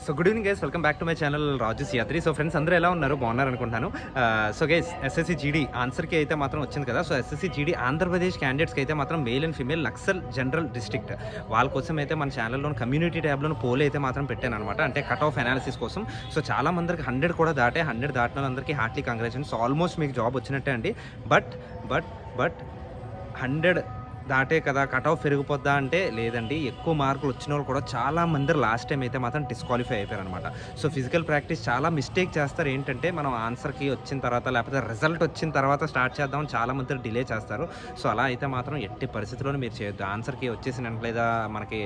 So good evening guys, welcome back to my channel Raju Siyatri. So friends అందరూ ఎలా ఉన్నారు? బాగున్నారు అనుకుంటున్నాను. సో గైస్, ఎస్ఎస్సి జీడీ ఆన్సర్కి అయితే మాత్రం వచ్చింది కదా. సో ఎస్ఎస్సి జీడీ ఆంధ్రప్రదేశ్ క్యాండిడేట్స్కి అయితే మాత్రం male and female Naxal general district వాళ్ళ కోసం అయితే మన ఛానల్లో కమ్యూనిటీ ట్యాబ్లో పోల్ అయితే మాత్రం పెట్టాను అనమాట. అంటే కట్ ఆఫ్ అనాలిసిస్ కోసం. సో చాలా మందికి 100 కూడా దాటే, 100 దాటిన వాళ్ళందరికీ హార్ట్లీ కంగ్రాచులేషన్స్. ఆల్మోస్ట్ మీకు జాబ్ వచ్చినట్టే అండి. బట్ 100 దాటే కదా కట్ ఆఫ్ పెరిగిపోద్దా అంటే లేదండి. ఎక్కువ మార్కులు వచ్చిన వాళ్ళు కూడా చాలా మంది లాస్ట్ టైం అయితే మాత్రం డిస్క్వాలిఫై అయిపోయారు అనమాట. సో ఫిజికల్ ప్రాక్టీస్ చాలా మిస్టేక్ చేస్తారు. ఏంటంటే మనం ఆన్సర్కి వచ్చిన తర్వాత లేకపోతే రిజల్ట్ వచ్చిన తర్వాత స్టార్ట్ చేద్దాం, చాలా మంది డిలే చేస్తారు. సో అలా అయితే మాత్రం ఎట్టి పరిస్థితుల్లో మీరు చేయొద్దు. ఆన్సర్కి వచ్చేసిన లేదా మనకి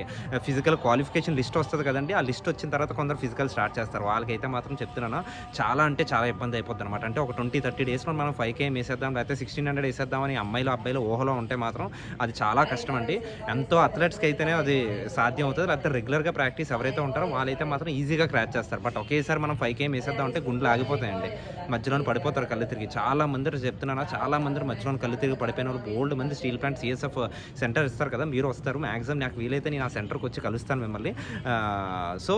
ఫిజికల్ క్వాలిఫికేషన్ లిస్ట్ వస్తుంది కదండి, ఆ లిస్ట్ వచ్చిన తర్వాత కొందరు ఫిజికల్ స్టార్ట్ చేస్తారు. వాళ్ళకైతే మాత్రం చెప్తున్నాను, చాలా అంటే చాలా ఇబ్బంది అయిపోద్ది అనమాట. అంటే ఒక 20-30 డేస్లో మనం 5K వేసేద్దాం లేకపోతే 1600 వేసేద్దామని అమ్మాయిలు అబ్బాయిలు ఊహలో ఉంటే మాత్రం అది చాలా కష్టం అండి. ఎంతో అథ్లెట్స్కి అయితేనే అది సాధ్యం అవుతుంది. లేకపోతే రెగ్యులర్గా ప్రాక్టీస్ ఎవరైతే ఉంటారో వాళ్ళైతే మాత్రం ఈజీగా క్రాచ్ చేస్తారు. బట్ ఒకేసారి మనం 5K వేసేద్దాం అంటే గుండెలు ఆగిపోతాయండి, మధ్యలో పడిపోతారు కళ్ళు తిరిగి. చాలా మంది చెప్తున్నాను, చాలా మంది మధ్యలో కళ్ళు తిరిగి పడిపోయిన వాళ్ళు బోల్డ్ మంది. స్టీల్ ప్లాంట్ CSF సెంటర్ ఇస్తారు కదా, మీరు వస్తారు. మ్యాక్సిమం నాకు వీలైతే నేను ఆ సెంటర్కి వచ్చి కలుస్తాను మిమ్మల్ని. సో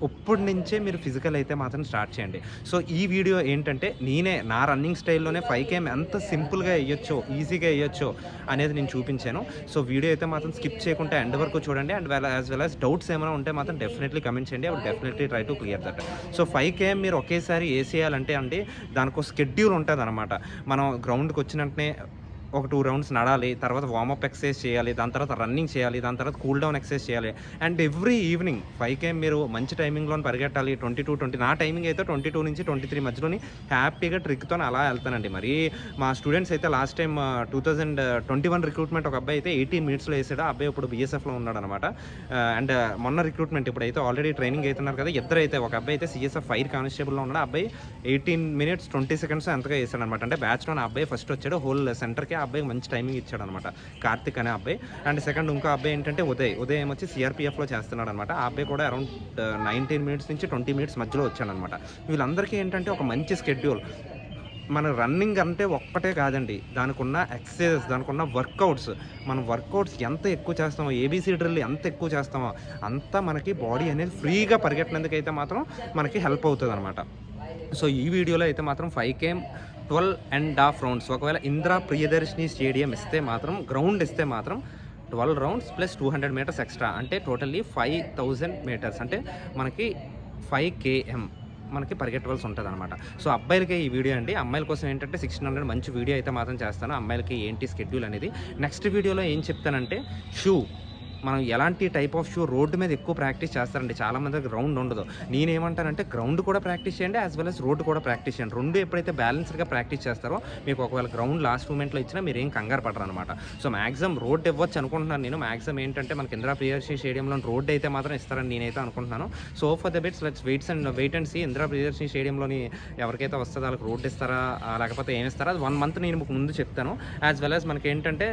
ఇప్పటి నుంచే మీరు ఫిజికల్ అయితే మాత్రం స్టార్ట్ చేయండి. సో ఈ వీడియో ఏంటంటే నేనే నా రన్నింగ్ స్టైల్లోనే 5K ఎంత సింపుల్గా వేయొచ్చో, ఈజీగా వేయొచ్చో అనేది నేను చూపించాను. సో వీడియో అయితే మాత్రం స్కిప్ చేయకుండా ఎండ్ వరకు చూడండి. And as well as doubts ఏమైనా ఉంటే మాత్రం డెఫినెట్లీ కమెంట్ చేయండి. I will definitely try to clear that. So 5K మీరు ఒకేసారి వేసేయాలంటే అండి దానికి స్కెడ్యూల్ ఉంటుంది అనమాట. మనం గ్రౌండ్కి వచ్చినట్టే ఒక 2 రౌండ్స్ నడాలి, తర్వాత వార్మప్ ఎక్సర్సైజ్ చేయాలి, దాని తర్వాత రన్నింగ్ చేయాలి, దాని తర్వాత కూల్ డౌన్ ఎక్సర్సైజ్ చేయాలి. అండ్ ఎవ్రీ ఈవినింగ్ 5K మీరు మంచి టైమింగ్లో పరిగెట్టాలి. 22-20 నా టైమింగ్ అయితే 22 నుంచి 23 మధ్యలోని హ్యాపీగా ట్రిక్తో అలా వెళ్తానండి. మరి మా స్టూడెంట్స్ అయితే లాస్ట్ టైం 2021 రిక్రూట్మెంట్ ఒక అబ్బాయి అయితే 18 మినిట్స్లో వేసాడు. ఆ అబ్బాయి ఇప్పుడు BSFలో ఉన్నాడు అనమాట. అండ్ మొన్న రిక్రూట్మెంట్ ఇప్పుడైతే ఆల్రెడీ ట్రైనింగ్ అవుతున్నారు కదా, ఇద్దరైతే ఒక అబ్బాయి అయితే CSF ఫైర్ కానిస్టేబుల్లో ఉన్నాడు. ఆ అబ్బాయి 18 minutes 20 seconds ఎంతగా వేసాడు అనమాట. అంటే బ్యాచ్లో ఆ అబ్బాయి ఫస్ట్ వచ్చాడు, హోల్ సెంటర్కి ఆ అబ్బాయి మంచి టైమింగ్ ఇచ్చాడు అనమాట, కార్తిక్ అనే అబ్బాయి. అండ్ సెకండ్ ఇంకో అబ్బాయి ఏంటంటే ఉదయం వచ్చి CRPFలో చేస్తున్నాడు అనమాట. ఆ అబ్బాయి కూడా అరౌండ్ 19 minutes నుంచి 20 minutes మధ్యలో వచ్చాడు అనమాట. వీళ్ళందరికీ ఏంటంటే ఒక మంచి స్కెడ్యూల్. మన రన్నింగ్ అంటే ఒక్కటే కాదండి, దానికి ఉన్న ఎక్సర్సైజెస్, దానికి ఉన్న వర్కౌట్స్. మనం వర్కౌట్స్ ఎంత ఎక్కువ చేస్తామో, ABC డ్రిల్ ఎంత ఎక్కువ చేస్తామో అంతా మనకి బాడీ అనేది ఫ్రీగా పరిగెట్టినందుకు అయితే మాత్రం మనకి హెల్ప్ అవుతుంది అనమాట. సో ఈ వీడియోలో అయితే మాత్రం 5K 12.5 rounds. ఒకవేళ ఇందిరా ప్రియదర్శిని స్టేడియం ఇస్తే మాత్రం, గ్రౌండ్ ఇస్తే మాత్రం 12 rounds ప్లస్ 200 meters ఎక్స్ట్రా, అంటే టోటల్లీ 5000 meters, అంటే మనకి 5 km మనకి పరిగెట్టవలసి ఉంటుంది అనమాట. సో అబ్బాయిలకి ఈ వీడియో అండి. అమ్మాయిల కోసం ఏంటంటే 1600 మంచి వీడియో అయితే మాత్రం చేస్తాను. అమ్మాయిలకి ఏంటి స్కెడ్యూల్ అనేది నెక్స్ట్ వీడియోలో ఏం చెప్తానంటే, షూ మనం ఎలాంటి టైప్ ఆఫ్ షూ రోడ్డు మీద ఎక్కువ ప్రాక్టీస్ చేస్తారండి. చాలామంది గ్రౌండ్ ఉండదు. నేనేమంటానంటే గ్రౌండ్ కూడా ప్రాక్టీస్ చేయండి, యాజ్ వెల్ as రోడ్డు కూడా ప్రాక్టీస్ చేయండి. రెండు ఎప్పుడైతే బ్యాలెన్స్డ్గా ప్రాక్టీస్ చేస్తారో మీకు ఒకవేళ గ్రౌండ్ లాస్ట్ మూమెంట్లో ఇచ్చినా మీరు ఏం కంగారు పడరు అనమాట. సో మ్యాక్సిమం రోడ్ ఇవ్వచ్చు అనుకుంటున్నాను నేను. మ్యాక్సిమం ఏంటంటే మనకి ఇందిరా ప్రియదర్శిని స్టేడియంలో రోడ్డు అయితే మాత్రం ఇస్తారని నేనైతే అనుకుంటున్నాను. So for the bets let's wait and see. Indira Priyadarshini స్టేడియంలోని ఎవరికైతే వస్తుందో వాళ్ళకి రోడ్డు ఇస్తారా లేకపోతే ఏమి ఇస్తారా, అది 1 month నేను మీకు ముందు చెప్తాను. యాజ్ వెల్ యాజ్ మనకి ఏంటంటే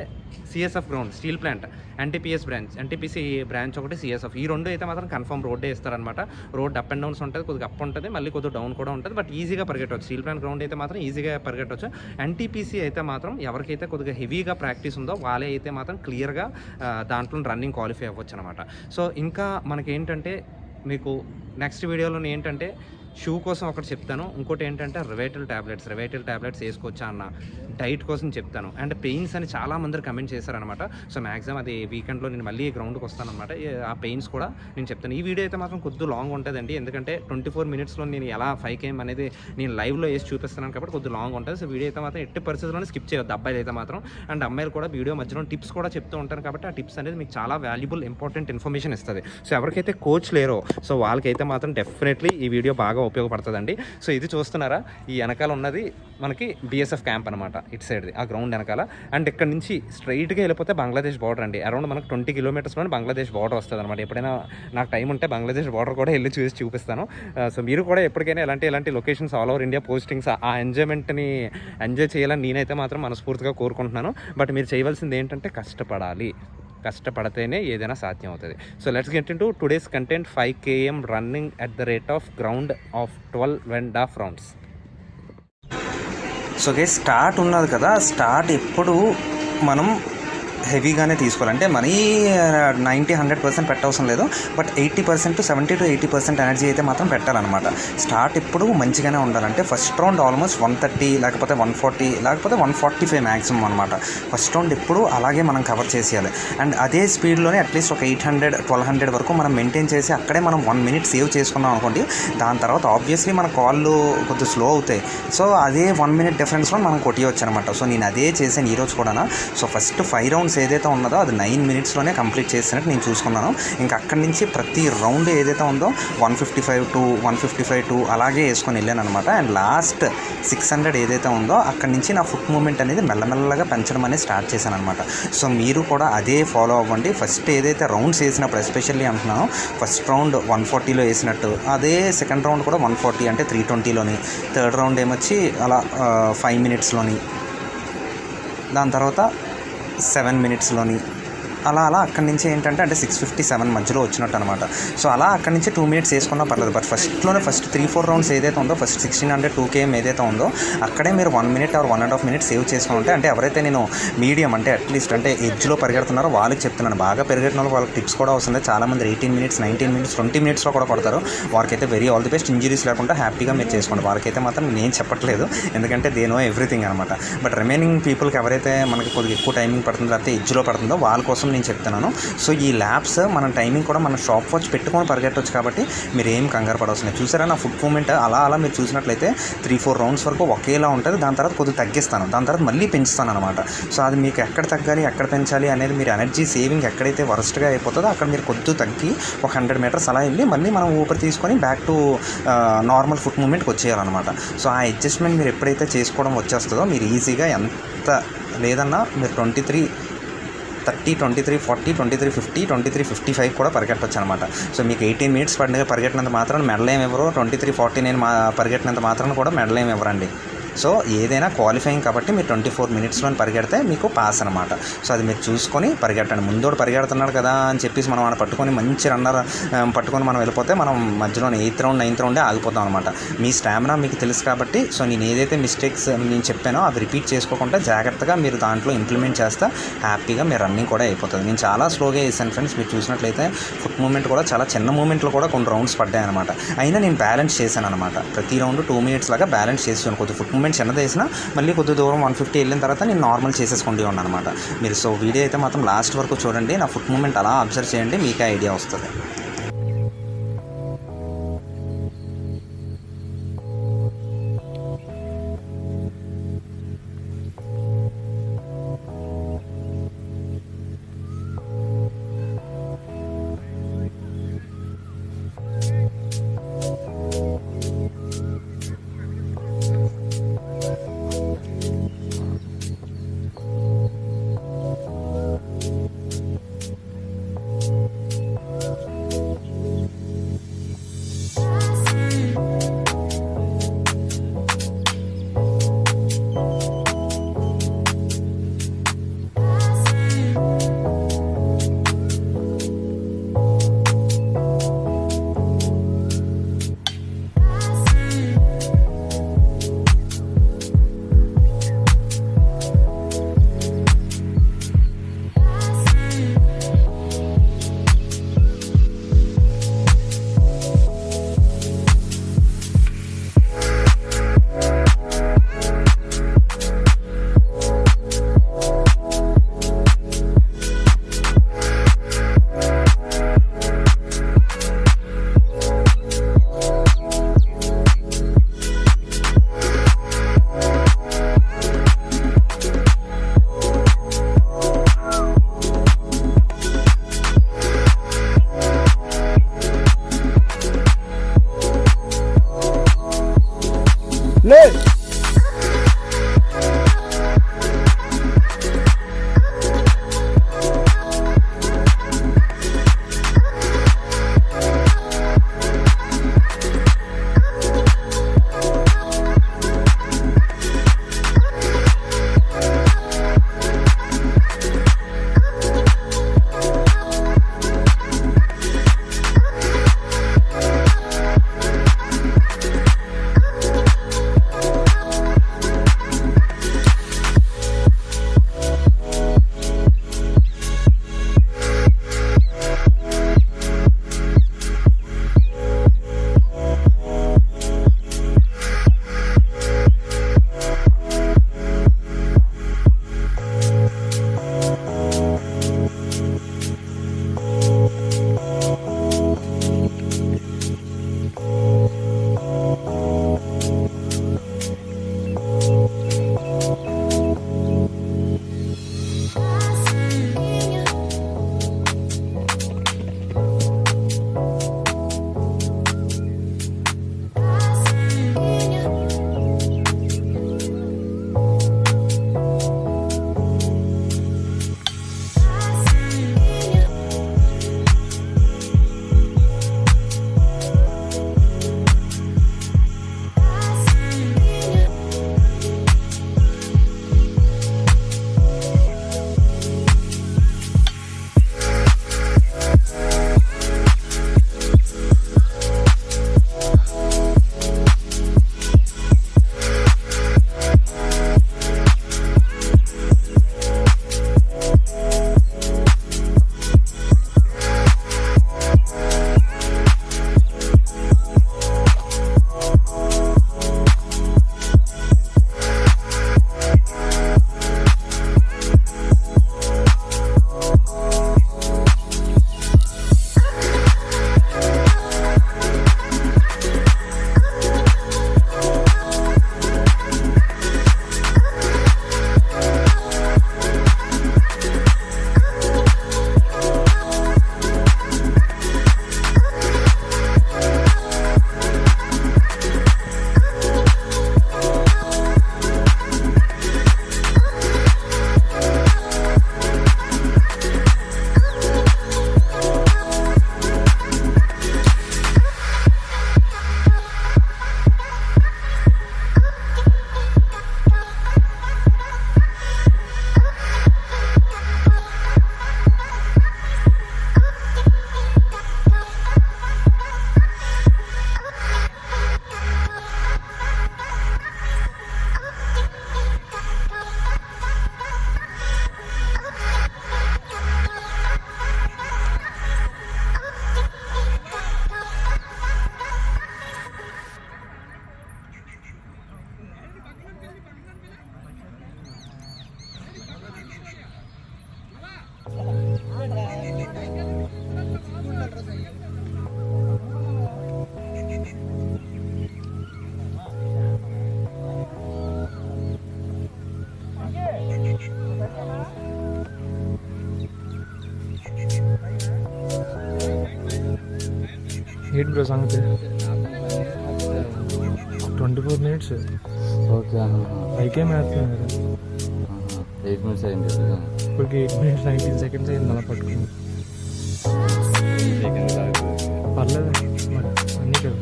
CSF ground, steel plant, NTPC branch ఒకటి, CSF, ఈ రెండు అయితే మాత్రం కన్ఫర్మ్ రోడ్డే ఇస్తారనమాట. రోడ్ అప్ అండ్ డౌన్స్ ఉంటుంది, కొద్దిగా అప్ ఉంటుంది, మళ్ళీ కొద్దిగా డౌన్ కూడా ఉంటుంది. బట్ ఈజీగా పరిగెట్టవచ్చు. స్టీల్ ప్లాంట్ గ్రౌండ్ అయితే మాత్రం ఈజీగా పరిగెట్టవచ్చు. NTPC అయితే మాత్రం ఎవరికైతే కొద్దిగా హెవీగా ప్రాక్టీస్ ఉందో వాళ్ళే అయితే మాత్రం క్లియర్గా దాంట్లో రన్నింగ్ క్వాలిఫై అవ్వచ్చు అనమాట. సో ఇంకా మనకి ఏంటంటే మీకు నెక్స్ట్ వీడియోలో ఏంటంటే షూ కోసం ఒకటి చెప్తాను. ఇంకోటి ఏంటంటే రివైటల్ ట్యాబ్లెట్స్ వేసుకోవచ్చా అన్న డైట్ కోసం చెప్తాను. అండ్ పెయిన్స్ అని చాలా మంది కమెంట్ చేశారనమాట. సో మ్యాక్సిమం అది వీకెండ్లో నేను మళ్ళీ గ్రౌండ్కి వస్తాను అనమాట. ఆ పెయిన్స్ కూడా నేను చెప్తాను. ఈ వీడియో అయితే మాత్రం కొద్దిగా లాంగ్ ఉంటుందండి, ఎందుకంటే 24 minutesలో నేను ఎలా 5K అనేది నేను లైవ్లో వేసి చూపిస్తున్నాను కాబట్టి కొద్దిగా లాంగ్ ఉంటుంది. సో వీడియో అయితే మాత్రం ఎట్టి పరిస్థితుల్లోనే స్కిప్ చేయొద్దు అబ్బాయిలు అయితే మాత్రం. అండ్ అమ్మాయిలు కూడా వీడియో మధ్యలో టిప్స్ కూడా చెప్తూ ఉంటాను కాబట్టి ఆ టిప్స్ అనేది మీకు చాలా వాల్యుబుల్ ఇంపార్టెంట్ ఇన్ఫర్మేషన్ ఇస్తుంది. సో ఎవరికైతే కోచ్ లేరో సో వాళ్ళకైతే మాత్రం డెఫినెట్లీ ఈ వీడియో బాగా ఉపయోగపడుతుందండి. సో ఇది చూస్తున్నారా, ఈ వెనకాల ఉన్నది మనకి BSF క్యాంప్ అనమాట, ఇటు సైడ్ది ఆ గ్రౌండ్ వెనకాల. అండ్ ఇక్కడ నుంచి స్ట్రైట్గా వెళ్ళిపోతే బంగ్లాదేశ్ బార్డర్ అండి. అరౌండ్ మనకు 20 kilometersలోనే బంగ్లాదేశ్ బార్డర్ వస్తుంది అనమాట. ఎప్పుడైనా నాకు టైం ఉంటే బంగ్లాదేశ్ బార్డర్ కూడా వెళ్ళి చూపిస్తాను. సో మీరు కూడా ఎప్పటికైనా ఎలాంటి locations all over India postings ఆ ఎంజాయ్మెంట్ని ఎంజాయ్ చేయాలని నేనైతే మాత్రం మనస్ఫూర్తిగా కోరుకుంటున్నాను. బట్ మీరు చేయవలసింది ఏంటంటే కష్టపడితేనే ఏదైనా సాధ్యం అవుతుంది. So let's get into today's content. 5 km running at the rate of ground of 12.5 rounds. So guys start ఉన్నది కదా, స్టార్ట్ ఎప్పుడు మనం హెవీగానే తీసుకోవాలి. అంటే మరీ 90-100% పెట్టవసరం లేదు, బట్ 80% to 70 to 80% ఎనర్జీ అయితే మాత్రం పెట్టాలన్నమాట. స్టార్ట్ ఇప్పుడు మంచిగానే ఉండాలంటే ఫస్ట్ రౌండ్ ఆల్మోస్ట్ 130 లేకపోతే 140 లేకపోతే 145 మ్యాక్సిమం అనమాట. ఫస్ట్ రౌండ్ ఇప్పుడు అలాగే మనం కవర్ చేసేయాలి. అండ్ అదే స్పీడ్లోనే అట్లీస్ట్ ఒక 800-1200 వరకు మనం మెయింటైన్ చేసి అక్కడే మనం 1 minute సేవ్ చేసుకున్నాం అనుకోండి. దాని తర్వాత ఆబ్వియస్లీ మన కాళ్ళు కొద్దిగా స్లో అవుతాయి. సో అదే 1 minute డిఫరెన్స్లో మనం కొట్టవచ్చు అనమాట. సో నేను అదే చేశాను ఈరోజు కూడా. సో ఫస్ట్ 5 rounds ఏదైతే ఉన్నదో అది 9 minutesలోనే కంప్లీట్ చేసినట్టు నేను చూసుకున్నాను. ఇంకా అక్కడి నుంచి ప్రతి రౌండ్ ఏదైతే ఉందో 155 to 155 to అలాగే వేసుకొని వెళ్ళాను అనమాట. అండ్ లాస్ట్ 600 ఏదైతే ఉందో అక్కడి నుంచి నా ఫుట్ మూమెంట్ అనేది మెల్లమెల్లగా పెంచడం అనేది స్టార్ట్ చేశాను అనమాట. సో మీరు కూడా అదే ఫాలో అవ్వండి. ఫస్ట్ ఏదైతే రౌండ్స్ వేసినప్పుడు ఎస్పెషల్లీ అంటున్నాను, ఫస్ట్ రౌండ్ 140లో వేసినట్టు అదే సెకండ్ రౌండ్ కూడా 140 అంటే 320లోని, థర్డ్ రౌండ్ ఏమొచ్చి అలా 5 minutesలోని, దాని తర్వాత 7 minutesలోని, అలా అక్కడి నుంచి ఏంటంటే అంటే 657 మధ్యలో వచ్చినట్టు అనమాట. సో అలా అక్కడి నుంచి 2 minutes వేసుకున్నా పర్లేదు. బట్ ఫస్ట్ 3-4 rounds ఏదైతే ఉందో, ఫస్ట్ 1600 2 km ఏదైతే ఉందో అక్కడే మీరు 1 minute or 1.5 minutes సేవ్ చేసుకుంటే, అంటే ఎవరైతే నేను మీడియం అంటే అట్లీస్ట్ అంటే ఎడ్జ్లో పరిగెడుతున్నారో వాళ్ళకి చెప్తున్నాను. బాగా పరిగెట్టిన వాళ్ళకి టిప్స్ కూడా వస్తుంది. చాలామంది 18 minutes 19 minutes 20 minutesలో కూడా కొడతారు. వారికైతే very all the best. Injuries లేకుండా హ్యాపీగా మీరు చేసుకోండి. వాళ్ళకైతే మాత్రం నేను చెప్పట్లేదు, ఎందుకంటే దే నో ఎవ్రీథింగ్ అనమాట. బట్ రిమైనింగ్ పీపుల్కి ఎవరైతే మనకి కొద్దిగా ఎక్కువ టైమింగ్ పడుతుందో లేకపోతే ఎడ్జ్లో పడుతుందో వాళ్ళ కోసం నేను చెప్తున్నాను. సో ఈ ల్యాబ్స్ మన టైమింగ్ కూడా మన షాప్ వాచ్ పెట్టుకొని పరిగెట్టవచ్చు కాబట్టి మీరు ఏం కంగారు పడవలసింది. చూసారా నా ఫుట్ మూమెంట్ అలా మీరు చూసినట్లయితే 3-4 rounds వరకు ఒకేలా ఉంటుంది. దాని తర్వాత కొద్దిగా తగ్గిస్తాను, దాని తర్వాత మళ్ళీ పెంచుతాను అనమాట. సో అది మీకు ఎక్కడ తగ్గాలి ఎక్కడ పెంచాలి అనేది మీరు ఎనర్జీ సేవింగ్ ఎక్కడైతే వరస్ట్గా అయిపోతుందో అక్కడ మీరు కొద్దిగా తగ్గి ఒక 100 meters అలా వెళ్ళి మళ్ళీ మనం ఊపిరి తీసుకొని బ్యాక్ టు నార్మల్ ఫుట్ మూమెంట్కి వచ్చేయాలన్నమాట. సో ఆ అడ్జస్ట్మెంట్ మీరు ఎప్పుడైతే చేసుకోవడం వచ్చేస్తుందో మీరు ఈజీగా ఎంత లేదన్నా మీరు 23, 30, 23, 40, 23, 50, 23, 55 కూడా పరిగెట్టవచ్చు అనమాట. సో మీకు 18 minutes పరిగెట్టినంత మాత్రం మెడల్ ఏమి ఇవ్వరు. 23, 49 పరిగెట్టినంత మాత్రం కూడా మెడల్ ఏమి ఇవ్వరండి. సో ఏదైనా క్వాలిఫైయింగ్ కాబట్టి మీరు 24 minutesలో పరిగెడితే మీకు పాస్ అనమాట. సో అది మీరు చూసుకొని పరిగెట్టండి. ముందోడు పరిగెడుతున్నాడు కదా అని చెప్పేసి మనం పట్టుకొని మంచి రన్నర్ పట్టుకొని మనం వెళ్ళిపోతే మనం మధ్యలో 8th round 9th round ఆగిపోతాం అనమాట. మీ స్టామినా మీకు తెలుసు కాబట్టి సో నేను ఏదైతే మిస్టేక్స్ నేను చెప్పానో అవి రిపీట్ చేసుకోకుండా జాగ్రత్తగా మీరు దాంట్లో ఇంప్లిమెంట్ చేస్తే హ్యాపీగా మీరు రన్నింగ్ కూడా అయిపోతుంది. నేను చాలా స్లోగా వేసాను ఫ్రెండ్స్. మీరు చూసినట్లయితే ఫుట్ మూమెంట్ కూడా చాలా చిన్న మూమెంట్లో కూడా కొన్ని రౌండ్స్ పడ్డాయి అనమాట. అయినా నేను బ్యాలెన్స్ చేశాను అనమాట. ప్రతి రౌండ్ 2 minutes లాగా బ్యాలెన్స్ చేసాను. కొద్దిగా ఫుట్ మూమెంట్ చిన్నది వేసినా మళ్ళీ కొద్ది దూరం 150 వెళ్ళిన తర్వాత నేను నార్మల్ చేసేసుకుంటూ ఉన్నాను అనమాట. మీరు సో వీడియో అయితే మాత్రం లాస్ట్ వరకు చూడండి. నా ఫుట్ మూమెంట్ అలా అబ్జర్వ్ చేయండి, మీకే ఐడియా వస్తుంది. బ్రో సంగతి 24 minutes ఓకే. పైకే వేస్తున్నాను కదా 8 minutes అయింది. ఇప్పటికి 8 minutes 19 seconds అయింది అలా పట్టుకుని. పర్లేదు మరి అన్నీ కదా.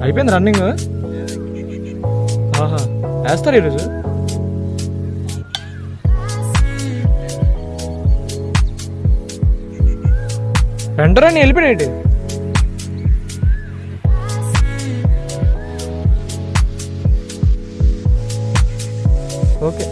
అయిపోయింది రన్నింగ్. ఆహా వేస్తారు ఈరోజు. వెంటనే వెళ్ళిపోయాడు. ఓకే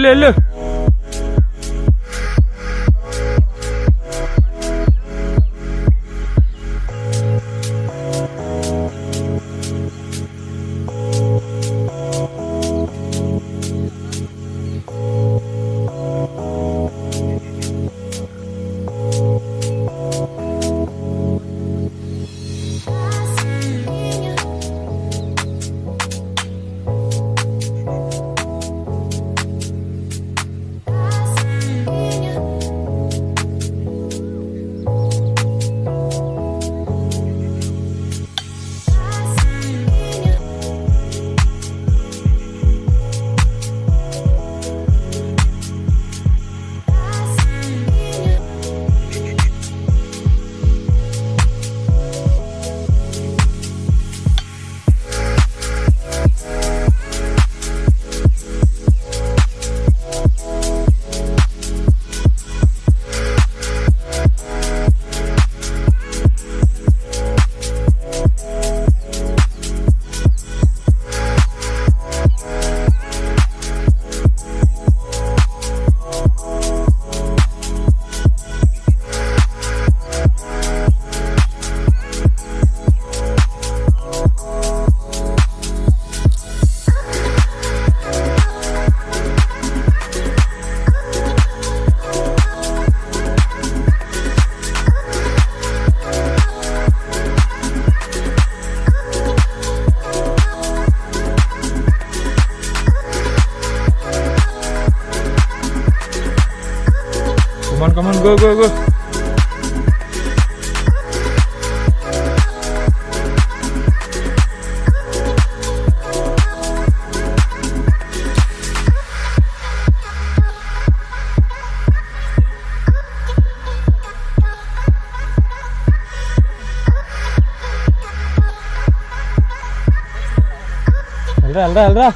వెళ్ళు. Come on, go. వెళ్ళరా.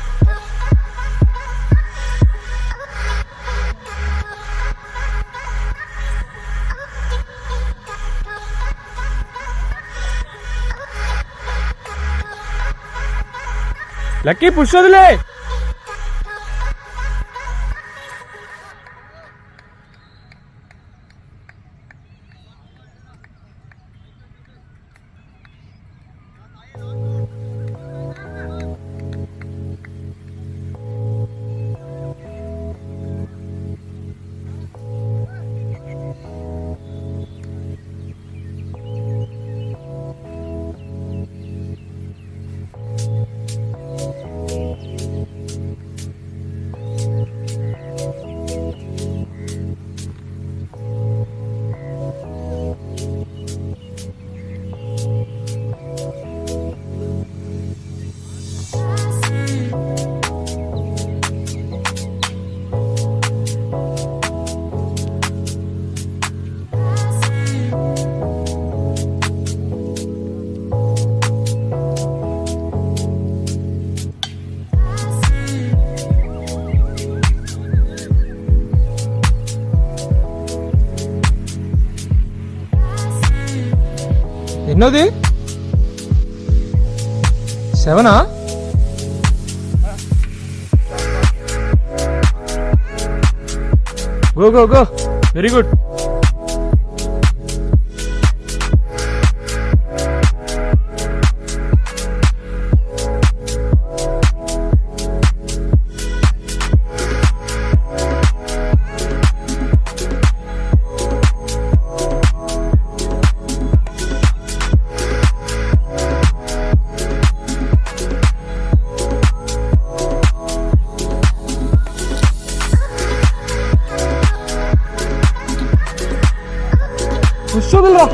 లక్కీ పుష్ వదిలే. ఎన్నోది 7ఆ? Go go go, very good. Push వదలరా.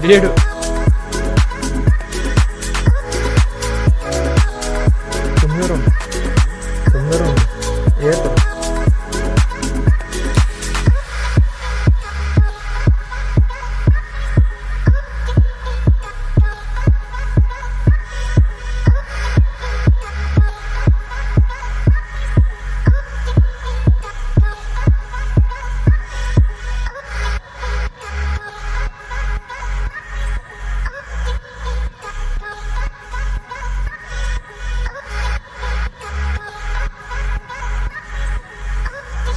లేడు. తొందర ఏడు.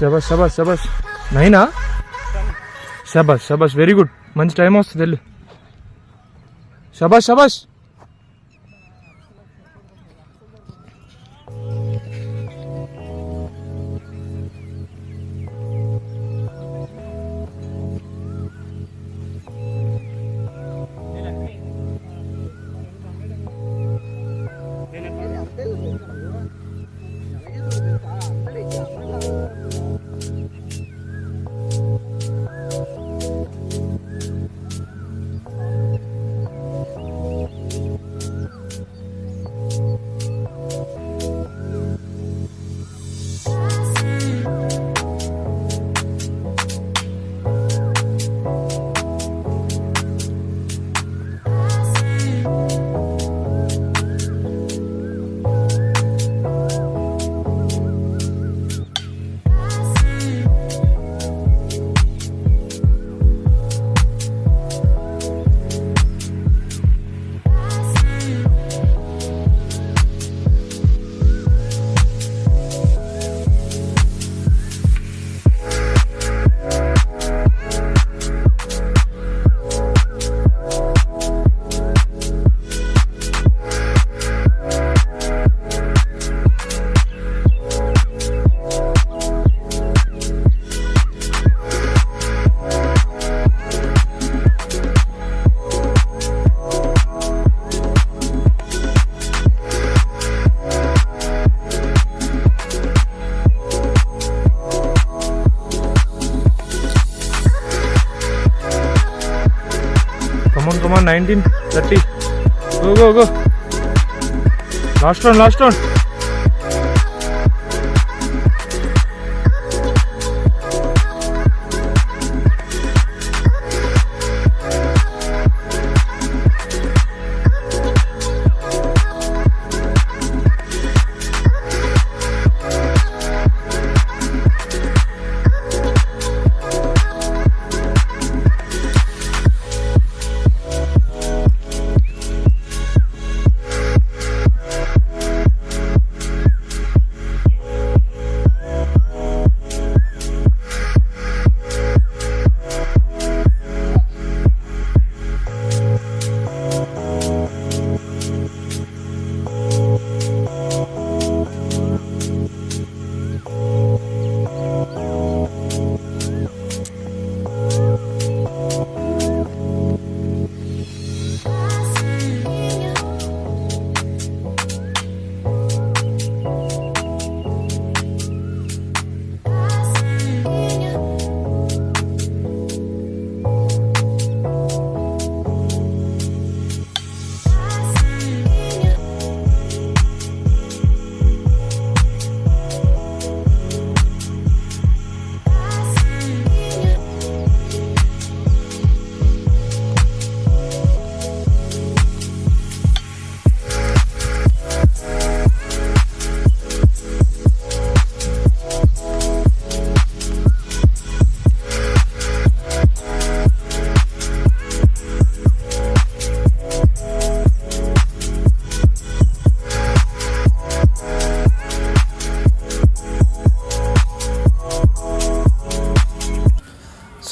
శబాష్ శబాష్ శబాష్. 9ఆ? శబాష్ శబాష్, వెరీ గుడ్. మంచి టైం వస్తుంది వెళ్ళు. శబాష్ శబాష్. on 19, 30. Go. Last round.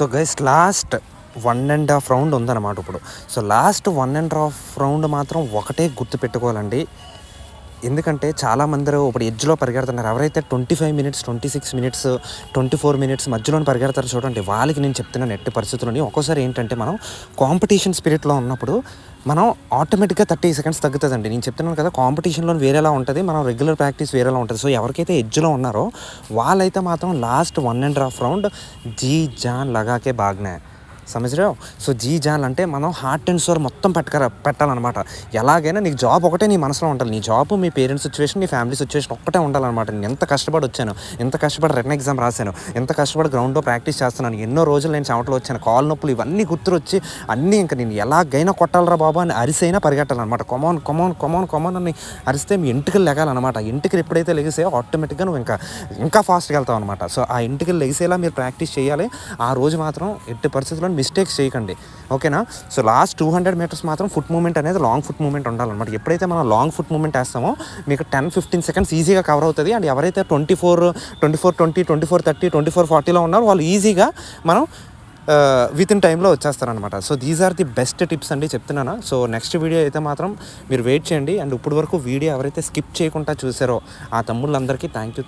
So guys last 1.5 round ఉందన్నమాట ఇప్పుడు. సో లాస్ట్ 1.5 రౌండ్ మాత్రం ఒకటే గుర్తుపెట్టుకోవాలండి. ఎందుకంటే చాలామంది ఇప్పుడు ఎడ్జ్లో పరిగెడుతున్నారు. ఎవరైతే 25 మినిట్స్ 26 మినిట్స్ 24 మినిట్స్ మధ్యలో పరిగెడతారు చూడండి, వాళ్ళకి నేను చెప్తున్నాను ఎట్టి పరిస్థితుల్లోని. ఒక్కోసారి ఏంటంటే మనం కాంపిటీషన్ స్పిరిట్లో ఉన్నప్పుడు మనం ఆటోమేటిక్గా 30 సెకండ్స్ తగ్గుతుందండి. నేను చెప్తున్నాను కదా, కాంపిటీషన్లో వేరేలా ఉంటుంది, మనం రెగ్యులర్ ప్రాక్టీస్ వేరేలా ఉంటుంది. సో ఎవరికైతే ఎడ్జ్లో ఉన్నారో వాళ్ళైతే మాత్రం లాస్ట్ 1.5 రౌండ్ జీ జాన్ లగాకే బాగ్నా సమజ్రావు. సో జీ జాన్ అంటే మనం హార్ట్ అండ్ సోర్ మొత్తం పెట్టాలన్నమాట. ఎలాగైనా నీకు జాబ్ ఒకటే నీ మనసులో ఉండాలి. నీ జాబ్, మీ పేరెంట్స్ సిచ్యువేషన్, నీ ఫ్యామిలీ సిచ్యువేషన్ ఒక్కటే ఉండాలన్నమాట. నేను ఎంత కష్టపడి వచ్చాను, ఎంత కష్టపడి రిటర్న్ ఎగ్జామ్ రాశాను, ఎంత కష్టపడి గ్రౌండ్లో ప్రాక్టీస్ చేస్తున్నాను, ఎన్నో రోజులు నేను చెమటలో వచ్చాను, కాలు నొప్పులు ఇవన్నీ గుర్తురొచ్చి అన్నీ ఇంకా నేను ఎలాగైనా కొట్టాలరా బాబా అని అరిసైనా పరిగెట్టాలన్నమాట. కొమాన్ అని అరిస్తే మీ ఇంటికి లెగాలన్నమాట. ఇంటికి ఎప్పుడైతే లెగిసాయో ఆటోమేటిక్గా నువ్వు ఇంకా ఫాస్ట్గా వెళ్తావు అనమాట. సో ఆ ఇంటికి లెగిసేలా మీరు ప్రాక్టీస్ చేయాలి. ఆ రోజు మాత్రం ఎట్టి పరిస్థితుల్లో మిస్టేక్స్ చేయకండి, ఓకేనా. సో లాస్ట్ 200 మీటర్స్ మాత్రం ఫుట్ మూమెంట్ అనేది లాంగ్ ఫుట్ మూమెంట్ ఉండాలన్నమాట. ఎప్పుడైతే మనం లాంగ్ ఫుట్ మూమెంట్ వేస్తామో మీకు 10-15 సెకండ్స్ ఈజీగా కవర్ అవుతుంది. అండ్ ఎవరైతే 24-20, 24-30, 24-40లో ఉన్నారో వాళ్ళు ఈజీగా మనం విత్ ఇన్ టైంలో వచ్చేస్తారనమాట. So these are the best tips అండి చెప్తున్నాను. సో నెక్స్ట్ వీడియో అయితే మాత్రం మీరు వెయిట్ చేయండి. అండ్ ఇప్పుడు వరకు వీడియో ఎవరైతే స్కిప్ చేయకుండా చూసారో ఆ తమ్ముళ్ళందరికీ thank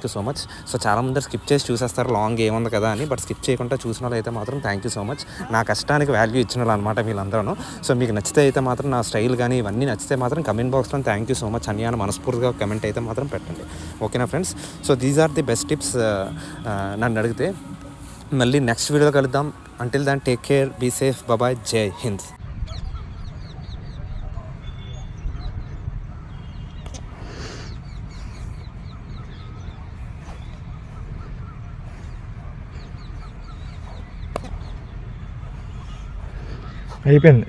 you so much. So చాలామంది స్కిప్ చేసి చూసేస్తారు లాంగ్ ఏముంది కదా అని, బట్ స్కిప్ చేయకుండా చూసిన వాళ్ళు అయితే మాత్రం థ్యాంక్ యూ సో మచ్. నా కష్టానికి వాల్యూ ఇచ్చిన వాళ్ళు అనమాట వీళ్ళందరూ. సో మీకు నచ్చితే అయితే మాత్రం నా స్టైల్ కానీ ఇవన్నీ నచ్చితే మాత్రం కమెంట్ బాక్స్లో థ్యాంక్ యూ సో మచ్ అని మనస్ఫూర్తిగా కమెంట్ అయితే మాత్రం పెట్టండి, ఓకేనా friends. So these are the best tips నన్ను అడిగితే. మళ్ళీ నెక్స్ట్ వీడియోలో కలుద్దాం. Until then take care, be safe, bye, జై హింద్. అయిపోయింది.